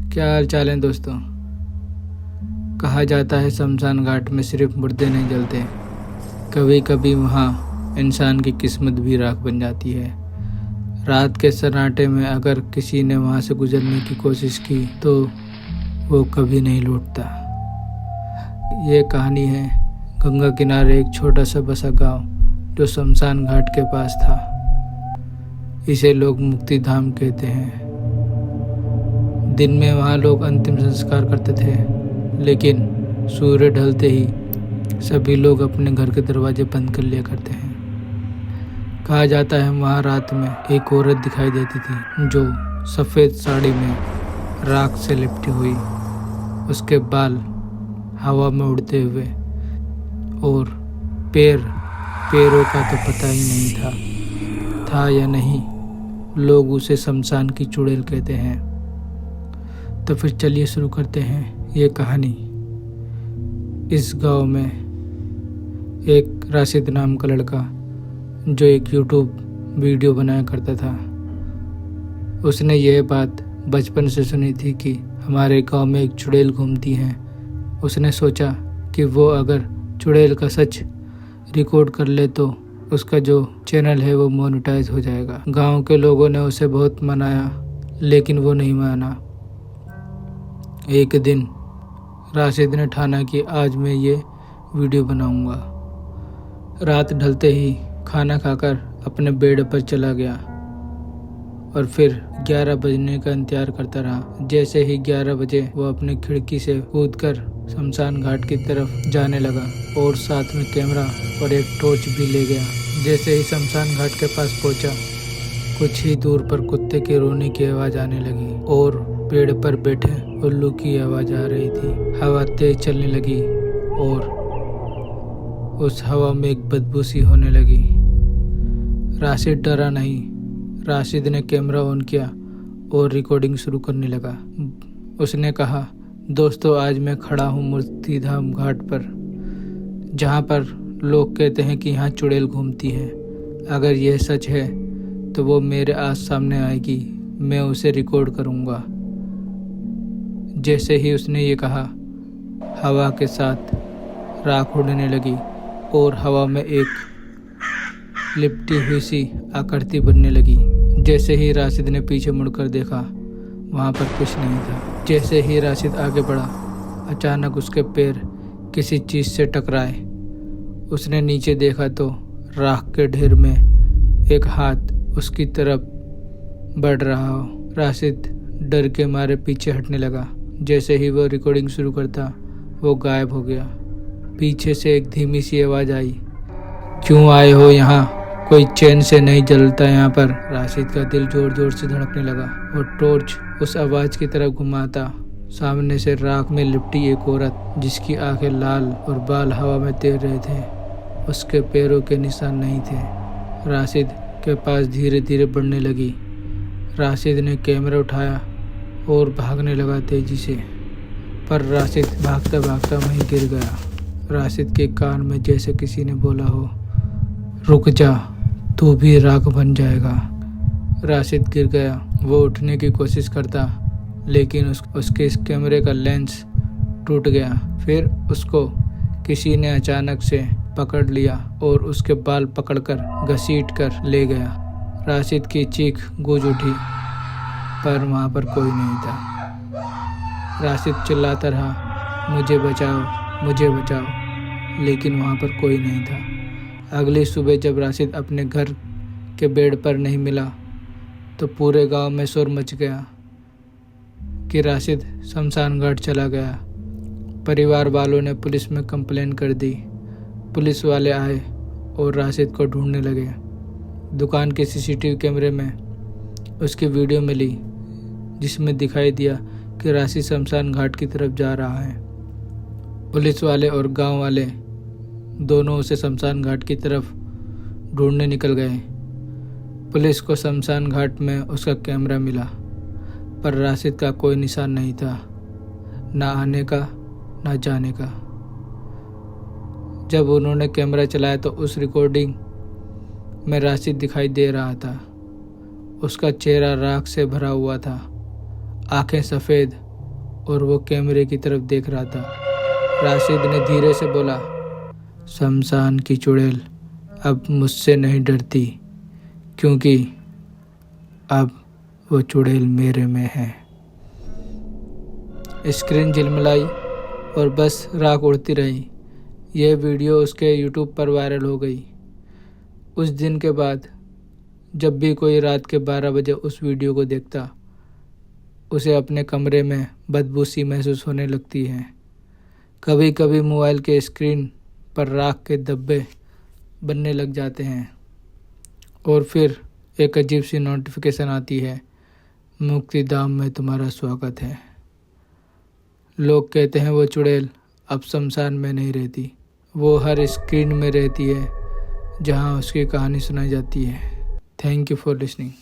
क्या हाल चाल है दोस्तों। कहा जाता है शमशान घाट में सिर्फ मुर्दे नहीं जलते, कभी कभी वहाँ इंसान की किस्मत भी राख बन जाती है। रात के सन्नाटे में अगर किसी ने वहाँ से गुजरने की कोशिश की तो वो कभी नहीं लौटता। ये कहानी है गंगा किनारे एक छोटा सा बसा गांव जो शमशान घाट के पास था। इसे लोग मुक्ति धाम कहते हैं। दिन में वहाँ लोग अंतिम संस्कार करते थे, लेकिन सूर्य ढलते ही सभी लोग अपने घर के दरवाजे बंद कर लिया करते हैं। कहा जाता है वहाँ रात में एक औरत दिखाई देती थी जो सफ़ेद साड़ी में राख से लिपटी हुई, उसके बाल हवा में उड़ते हुए और पैरों का तो पता ही नहीं था या नहीं। लोग उसे शमशान की चुड़ैल कहते हैं। तो फिर चलिए शुरू करते हैं ये कहानी। इस गांव में एक राशिद नाम का लड़का जो एक यूट्यूब वीडियो बनाया करता था, उसने यह बात बचपन से सुनी थी कि हमारे गांव में एक चुड़ैल घूमती है। उसने सोचा कि वो अगर चुड़ैल का सच रिकॉर्ड कर ले तो उसका जो चैनल है वो मोनेटाइज हो जाएगा। गांव के लोगों ने उसे बहुत मनाया, लेकिन वो नहीं माना। एक दिन राशिद ने ठाना कि आज मैं ये वीडियो बनाऊंगा। रात ढलते ही खाना खाकर अपने बेड पर चला गया और फिर 11 बजने का इंतजार करता रहा। जैसे ही 11 बजे वो अपनी खिड़की से कूदकर शमशान घाट की तरफ जाने लगा और साथ में कैमरा और एक टॉर्च भी ले गया। जैसे ही शमशान घाट के पास पहुंचा, कुछ ही दूर पर कुत्ते के रोने की आवाज़ आने लगी और पेड़ पर बैठे उल्लू की आवाज़ आ रही थी। हवा तेज चलने लगी और उस हवा में एक बदबू सी होने लगी। राशिद डरा नहीं। राशिद ने कैमरा ऑन किया और रिकॉर्डिंग शुरू करने लगा। उसने कहा, दोस्तों, आज मैं खड़ा हूँ मुक्ति धाम घाट पर, जहाँ पर लोग कहते हैं कि यहाँ चुड़ैल घूमती है। अगर यह सच है तो वो मेरे आज सामने आएगी, मैं उसे रिकॉर्ड करूँगा। जैसे ही उसने ये कहा, हवा के साथ राख उड़ने लगी और हवा में एक लिपटी हुई सी आकृति बनने लगी। जैसे ही राशिद ने पीछे मुड़कर देखा, वहाँ पर कुछ नहीं था। जैसे ही राशिद आगे बढ़ा, अचानक उसके पैर किसी चीज़ से टकराए। उसने नीचे देखा तो राख के ढेर में एक हाथ उसकी तरफ बढ़ रहा हो। राशिद डर के मारे पीछे हटने लगा। जैसे ही वो रिकॉर्डिंग शुरू करता, वो गायब हो गया। पीछे से एक धीमी सी आवाज़ आई, क्यों आए हो यहाँ? कोई चैन से नहीं जलता यहाँ पर। राशिद का दिल जोर जोर से धड़कने लगा और टॉर्च उस आवाज़ की तरफ घुमाता। सामने से राख में लिपटी एक औरत, जिसकी आंखें लाल और बाल हवा में तैर रहे थे। उसके पैरों के निशान नहीं थे। राशिद के पास धीरे धीरे बढ़ने लगी। राशिद ने कैमरा उठाया और भागने लगा तेजी से, पर राशिद भागता भागता वहीं गिर गया। राशिद के कान में जैसे किसी ने बोला हो, रुक जा, तू भी राख बन जाएगा। राशिद गिर गया। वो उठने की कोशिश करता, लेकिन उसके इस कैमरे का लेंस टूट गया। फिर उसको किसी ने अचानक से पकड़ लिया और उसके बाल पकड़कर घसीट कर ले गया। राशिद की चीख गूंज उठी, पर वहाँ पर कोई नहीं था। राशिद चिल्लाता रहा, मुझे बचाओ, मुझे बचाओ, लेकिन वहाँ पर कोई नहीं था। अगली सुबह जब राशिद अपने घर के बेड पर नहीं मिला तो पूरे गांव में शोर मच गया कि राशिद शमशान घाट चला गया। परिवार वालों ने पुलिस में कंप्लेन कर दी। पुलिस वाले आए और राशिद को ढूंढने लगे। दुकान के सीसीटीवी कैमरे में उसकी वीडियो मिली, जिसमें दिखाई दिया कि राशिद शमशान घाट की तरफ जा रहा है। पुलिस वाले और गांव वाले दोनों उसे शमशान घाट की तरफ ढूंढने निकल गए। पुलिस को शमशान घाट में उसका कैमरा मिला, पर राशिद का कोई निशान नहीं था, ना आने का ना जाने का। जब उन्होंने कैमरा चलाया तो उस रिकॉर्डिंग में राशिद दिखाई दे रहा था। उसका चेहरा राख से भरा हुआ था, आंखें सफ़ेद और वो कैमरे की तरफ देख रहा था। राशिद ने धीरे से बोला, शमशान की चुड़ैल अब मुझसे नहीं डरती, क्योंकि अब वो चुड़ैल मेरे में है। स्क्रीन झिलमिलाई और बस राख उड़ती रही। यह वीडियो उसके यूट्यूब पर वायरल हो गई। उस दिन के बाद जब भी कोई रात के 12 बजे उस वीडियो को देखता, उसे अपने कमरे में बदबू सी महसूस होने लगती है। कभी कभी मोबाइल के स्क्रीन पर राख के धब्बे बनने लग जाते हैं और फिर एक अजीब सी नोटिफिकेशन आती है, मुक्तिधाम में तुम्हारा स्वागत है। लोग कहते हैं वो चुड़ैल अब शमशान में नहीं रहती, वो हर स्क्रीन में रहती है जहां उसकी कहानी सुनाई जाती है। Thank you for listening.